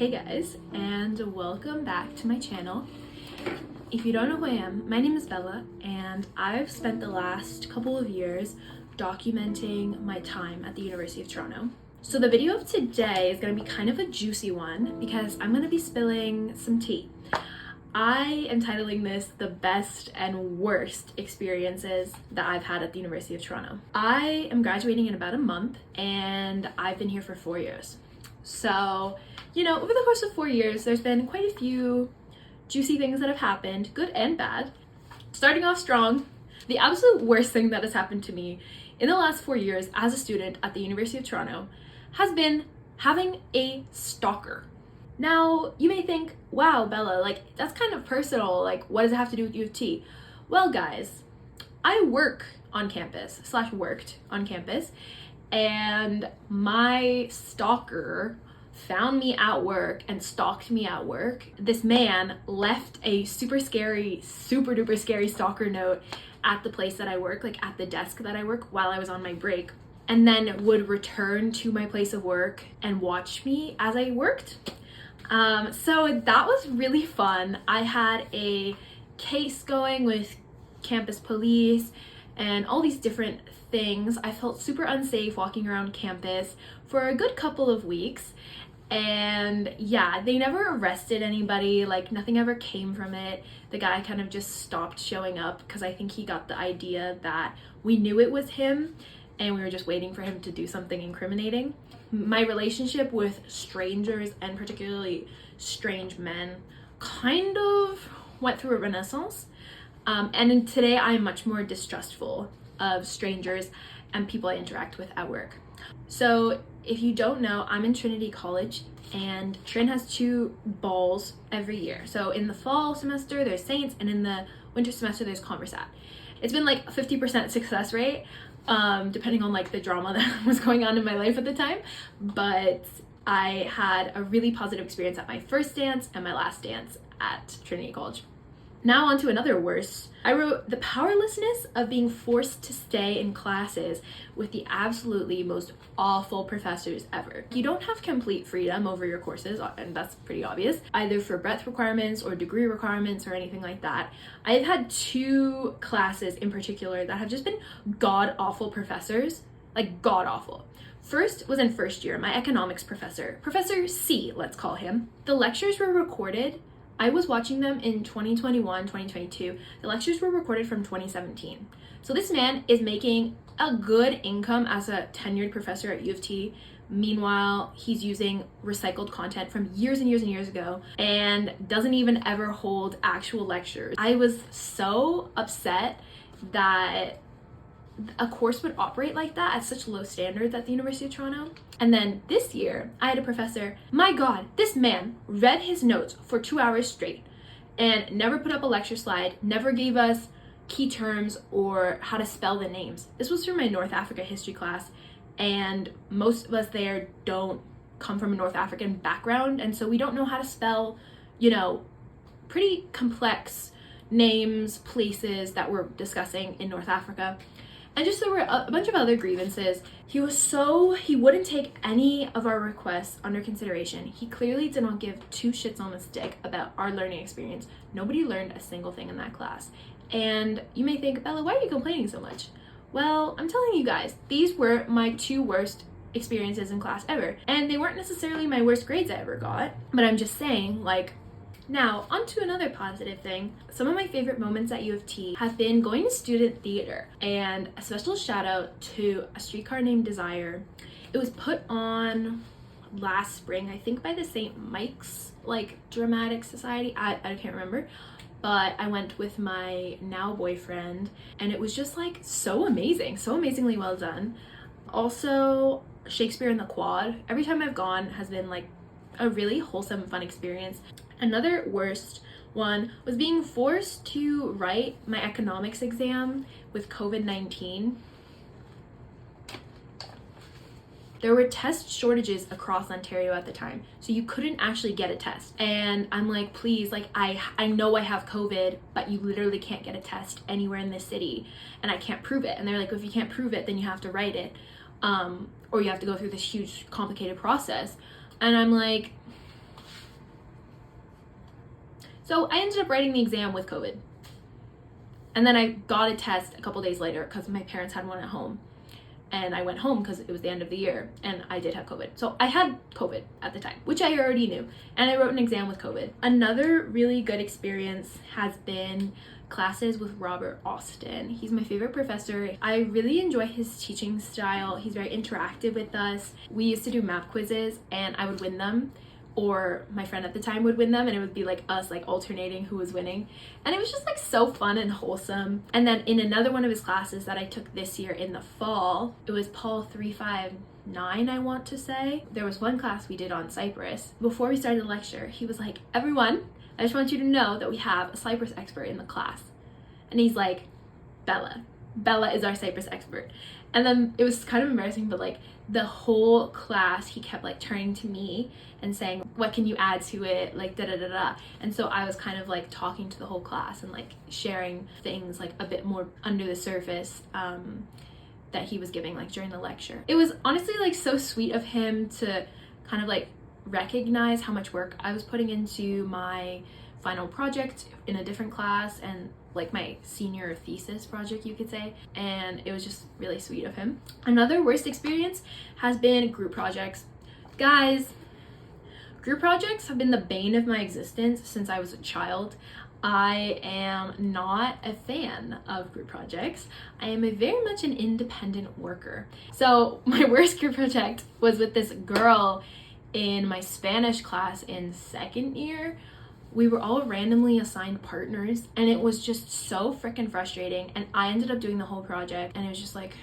Hey guys, and welcome back to my channel. If you don't know who I am, my name is Bella, and I've spent the last couple of years documenting my time at the University of Toronto. So the video of today is going to be kind of a juicy one because I'm going to be spilling some tea. I am titling this the best and worst experiences that I've had at the University of Toronto. I am graduating in about a month, and I've been here for 4 years. So, over the course of 4 years, there's been quite a few juicy things that have happened, good and bad. Starting off strong, the absolute worst thing that has happened to me in the last 4 years as a student at the University of Toronto has been having a stalker. Now, you may think, wow, Bella, that's kind of personal. What does it have to do with U of T? Well, guys, I worked on campus, and my stalker found me at work and stalked me at work. This man left a super duper scary stalker note at the place that I work, at the desk that I work while I was on my break, and then would return to my place of work and watch me as I worked. So that was really fun. I had a case going with campus police and all these different things. I felt super unsafe walking around campus for a good couple of weeks. And yeah, they never arrested anybody, nothing ever came from it. The guy kind of just stopped showing up because I think he got the idea that we knew it was him and we were just waiting for him to do something incriminating. My relationship with strangers, and particularly strange men, kind of went through a renaissance. And today I am much more distrustful of strangers and people I interact with at work. So if you don't know, I'm in Trinity College, and Trin has 2 balls every year. So in the fall semester, there's Saints, and in the winter semester, there's Conversat. It's been a 50% success rate, depending on the drama that was going on in my life at the time. But I had a really positive experience at my first dance and my last dance at Trinity College. Now on to another worse. I wrote the powerlessness of being forced to stay in classes with the absolutely most awful professors ever. You don't have complete freedom over your courses, and that's pretty obvious, either for breadth requirements or degree requirements or anything like that. I've had 2 classes in particular that have just been god-awful professors, god-awful. First was in first year, my economics professor, Professor C, let's call him. The lectures were recorded. I was watching them in 2021, 2022. The lectures were recorded from 2017. So this man is making a good income as a tenured professor at U of T. Meanwhile, he's using recycled content from years and years and years ago and doesn't even ever hold actual lectures. I was so upset that a course would operate like that at such low standards at the University of Toronto. And then this year, I had a professor, my God, this man read his notes for 2 hours straight and never put up a lecture slide, never gave us key terms or how to spell the names. This was from my North Africa history class, and most of us there don't come from a North African background, and so we don't know how to spell, pretty complex names, places that we're discussing in North Africa. And just there were a bunch of other grievances. He wouldn't take any of our requests under consideration. He clearly did not give 2 shits on the stick about our learning experience. Nobody learned a single thing in that class. And you may think, Bella, why are you complaining so much? Well, I'm telling you guys, these were my 2 worst experiences in class ever. And they weren't necessarily my worst grades I ever got, but I'm just saying, Now, on to another positive thing. Some of my favorite moments at U of T have been going to student theater, and a special shout out to A Streetcar Named Desire. It was put on last spring, I think by the St. Mike's Dramatic Society. I can't remember, but I went with my now boyfriend, and it was just so amazingly well done. Also, Shakespeare in the Quad, every time I've gone has been a really wholesome, fun experience. Another worst one was being forced to write my economics exam with COVID-19. There were test shortages across Ontario at the time, so you couldn't actually get a test. And I'm please, I know I have COVID, but you literally can't get a test anywhere in this city, and I can't prove it. And they're if you can't prove it, then you have to write it, or you have to go through this huge, complicated process. And I'm So I ended up writing the exam with COVID. And then I got a test a couple days later because my parents had one at home. And I went home because it was the end of the year and I did have COVID. So I had COVID at the time, which I already knew. And I wrote an exam with COVID. Another really good experience has been classes with Robert Austin. He's my favorite professor. I really enjoy his teaching style. He's very interactive with us. We used to do math quizzes and I would win them, or my friend at the time would win them, and it would be like us like alternating who was winning, and it was just like so fun and wholesome. And then in another one of his classes that I took this year in the fall, it was Paul 359, I want to say. There was one class we did on Cyprus. Before we started the lecture, he was like, everyone, I just want you to know that we have a Cyprus expert in the class. And he's like, Bella is our Cyprus expert. And then it was kind of embarrassing, but like the whole class, he kept like turning to me and saying, what can you add to it? Like da da da da. And so I was kind of like talking to the whole class and like sharing things like a bit more under the surface that he was giving like during the lecture. It was honestly like so sweet of him to kind of like recognize how much work I was putting into my final project in a different class, and like my senior thesis project, you could say, and it was just really sweet of him. Another worst experience has been group projects. Guys, group projects have been the bane of my existence since I was a child. I am not a fan of group projects. I am very much an independent worker. So my worst group project was with this girl in my Spanish class in second year. We were all randomly assigned partners and it was just so freaking frustrating, and I ended up doing the whole project and it was just like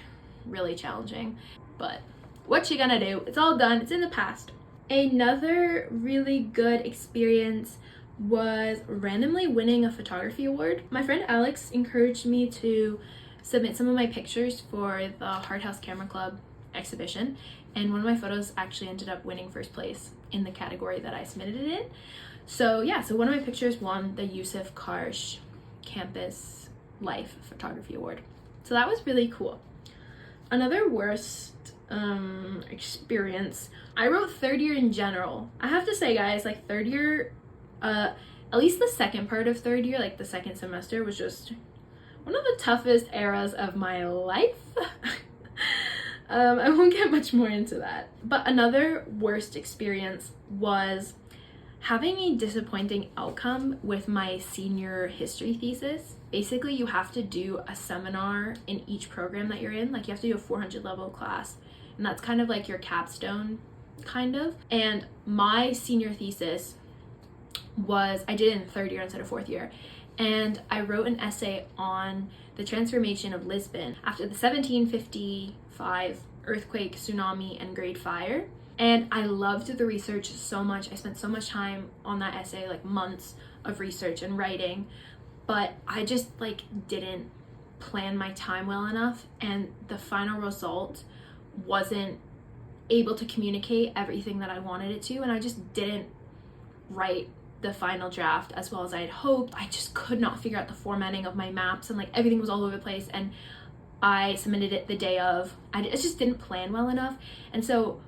really challenging. But what you gonna do? It's all done, it's in the past. Another really good experience was randomly winning a photography award. My friend Alex encouraged me to submit some of my pictures for the Hard House Camera Club exhibition, and one of my photos actually ended up winning first place in the category that I submitted it in. So yeah, so one of my pictures won the UOFT Campus Life Photography Award. So that was really cool. Another worst experience, I wrote third year in general. I have to say, guys, like third year, at least the second part of third year, like the second semester, was just one of the toughest eras of my life. I won't get much more into that. But another worst experience was having a disappointing outcome with my senior history thesis. Basically, you have to do a seminar in each program that you're in. Like you have to do a 400 level class, and that's kind of like your capstone, kind of. And my senior thesis was, I did it in third year instead of fourth year, and I wrote an essay on the transformation of Lisbon after the 1755 earthquake, tsunami, and Great Fire. And I loved the research so much. I spent so much time on that essay, like months of research and writing, but I just like didn't plan my time well enough, and the final result wasn't able to communicate everything that I wanted it to, and I just didn't write the final draft as well as I had hoped. I just could not figure out the formatting of my maps, and like everything was all over the place, and I submitted it the day of. I just didn't plan well enough, and so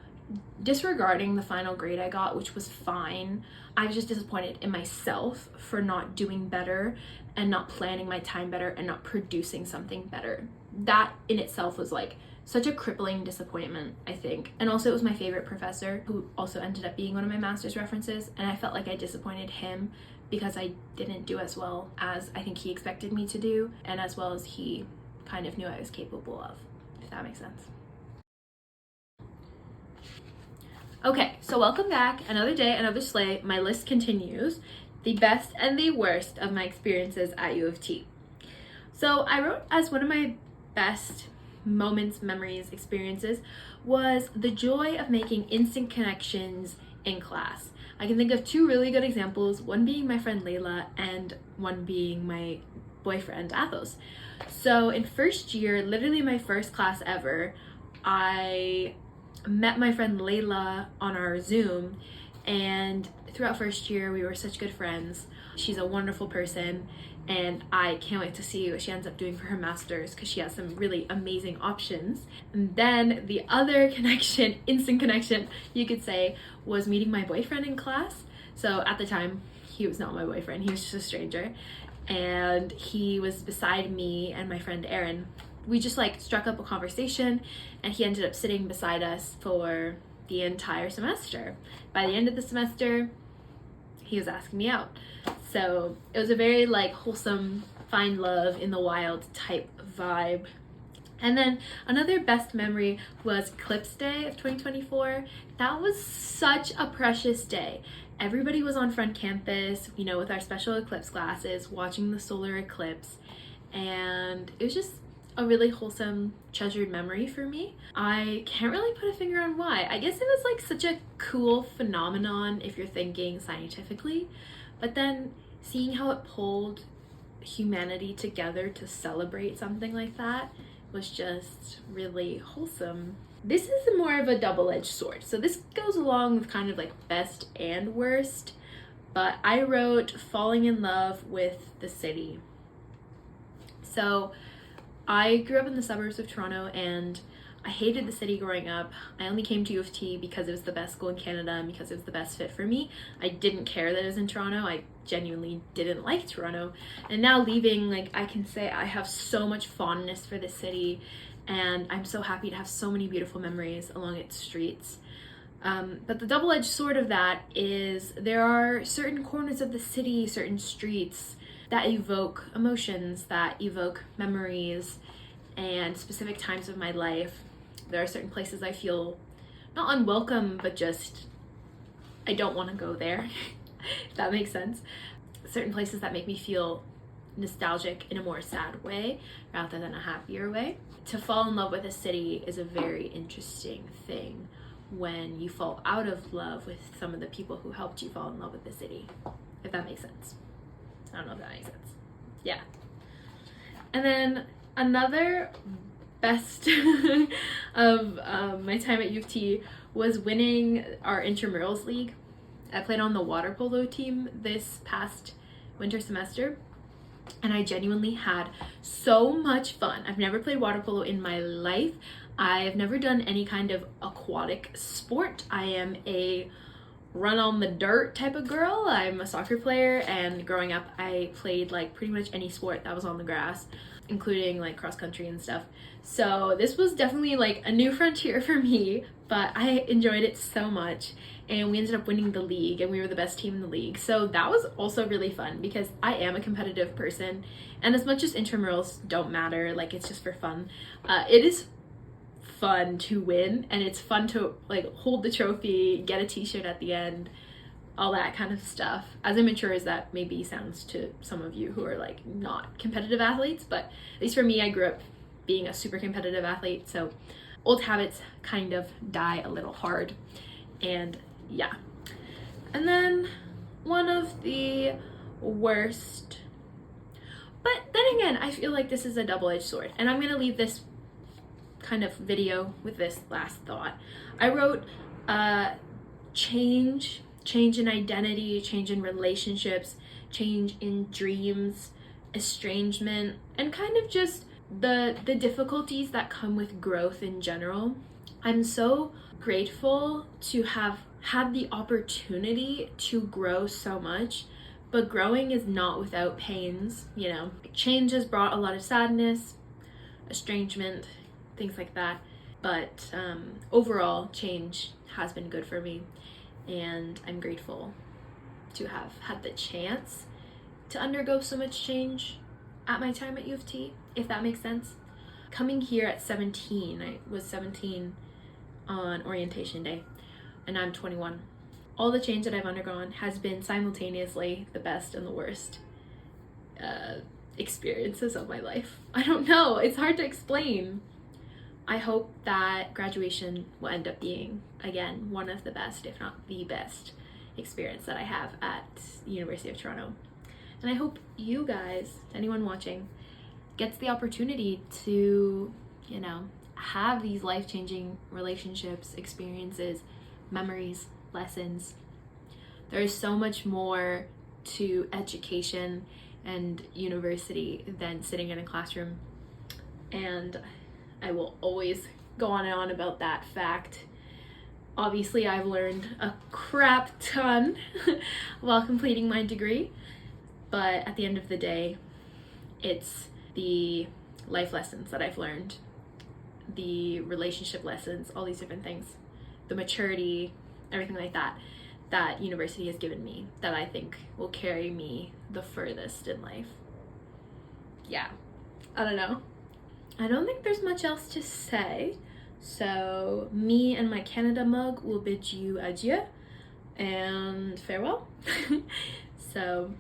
disregarding the final grade I got, which was fine, I was just disappointed in myself for not doing better and not planning my time better and not producing something better. That in itself was like such a crippling disappointment, I think. And also it was my favorite professor, who also ended up being one of my master's references, and I felt like I disappointed him because I didn't do as well as I think he expected me to do, and as well as he kind of knew I was capable of, if that makes sense. Okay, so welcome back. Another day, another slay. My list continues. The best and the worst of my experiences at U of T. So I wrote as one of my best moments, memories, experiences was the joy of making instant connections in class. I can think of two really good examples, one being my friend Layla and one being my boyfriend Athos. So in first year, literally my first class ever, I met my friend Layla on our Zoom, and throughout first year we were such good friends. She's a wonderful person, and I can't wait to see what she ends up doing for her master's because she has some really amazing options. And then the other connection, instant connection you could say, was meeting my boyfriend in class. So at the time, he was not my boyfriend, he was just a stranger. And he was beside me and my friend Erin. We just like struck up a conversation, and he ended up sitting beside us for the entire semester. By the end of the semester, he was asking me out. So it was a very like wholesome, find love in the wild type vibe. And then another best memory was Eclipse Day of 2024. That was such a precious day. Everybody was on front campus, you know, with our special eclipse glasses, watching the solar eclipse. And it was just a really wholesome, treasured memory for me. I can't really put a finger on why. I guess it was like such a cool phenomenon if you're thinking scientifically. But then seeing how it pulled humanity together to celebrate something like that was just really wholesome. This is more of a double-edged sword. So this goes along with kind of like best and worst, but I wrote falling in love with the city. So I grew up in the suburbs of Toronto, and I hated the city growing up. I only came to U of T because it was the best school in Canada and because it was the best fit for me. I didn't care that it was in Toronto. I genuinely didn't like Toronto. And now leaving, like, I can say I have so much fondness for the city, and I'm so happy to have so many beautiful memories along its streets. But the double-edged sword of that is there are certain corners of the city, certain streets that evoke emotions, that evoke memories, and specific times of my life. There are certain places I feel not unwelcome, but just I don't want to go there, if that makes sense. Certain places that make me feel nostalgic in a more sad way rather than a happier way. To fall in love with a city is a very interesting thing when you fall out of love with some of the people who helped you fall in love with the city, if that makes sense. I don't know if that makes sense. Yeah. And then another best of my time at U of T was winning our intramurals league. I played on the water polo team this past winter semester, and I genuinely had so much fun. I've never played water polo in my life. I've never done any kind of aquatic sport. I am a run on the dirt type of girl. I'm a soccer player, and growing up I played like pretty much any sport that was on the grass, including like cross country and stuff. So this was definitely like a new frontier for me, but I enjoyed it so much, and we ended up winning the league, and we were the best team in the league. So that was also really fun because I am a competitive person, and as much as intramurals don't matter, like it's just for fun, it is fun to win, and it's fun to like hold the trophy, get a t-shirt at the end, all that kind of stuff. As immature as that maybe sounds to some of you who are like not competitive athletes, but at least for me, I grew up being a super competitive athlete, so old habits kind of die a little hard. And yeah. And then one of the worst, but then again, I feel like this is a double-edged sword, and I'm gonna leave this kind of video with this last thought. I wrote change in identity, change in relationships, change in dreams, estrangement, and kind of just the difficulties that come with growth in general. I'm so grateful to have had the opportunity to grow so much, but growing is not without pains, you know. Change has brought a lot of sadness, estrangement, things like that, but overall change has been good for me, and I'm grateful to have had the chance to undergo so much change at my time at U of T, if that makes sense. Coming here at 17, I was 17 on orientation day, and I'm 21. All the change that I've undergone has been simultaneously the best and the worst experiences of my life. I don't know, it's hard to explain. I hope that graduation will end up being, again, one of the best, if not the best, experience that I have at University of Toronto. And I hope you guys, anyone watching, gets the opportunity to, you know, have these life-changing relationships, experiences, memories, lessons. There is so much more to education and university than sitting in a classroom, and I will always go on and on about that fact. Obviously, I've learned a crap ton while completing my degree, but at the end of the day, it's the life lessons that I've learned, the relationship lessons, all these different things, the maturity, everything like that, that university has given me that I think will carry me the furthest in life. Yeah, I don't know. I don't think there's much else to say. So me and my Canada mug will bid you adieu and farewell. So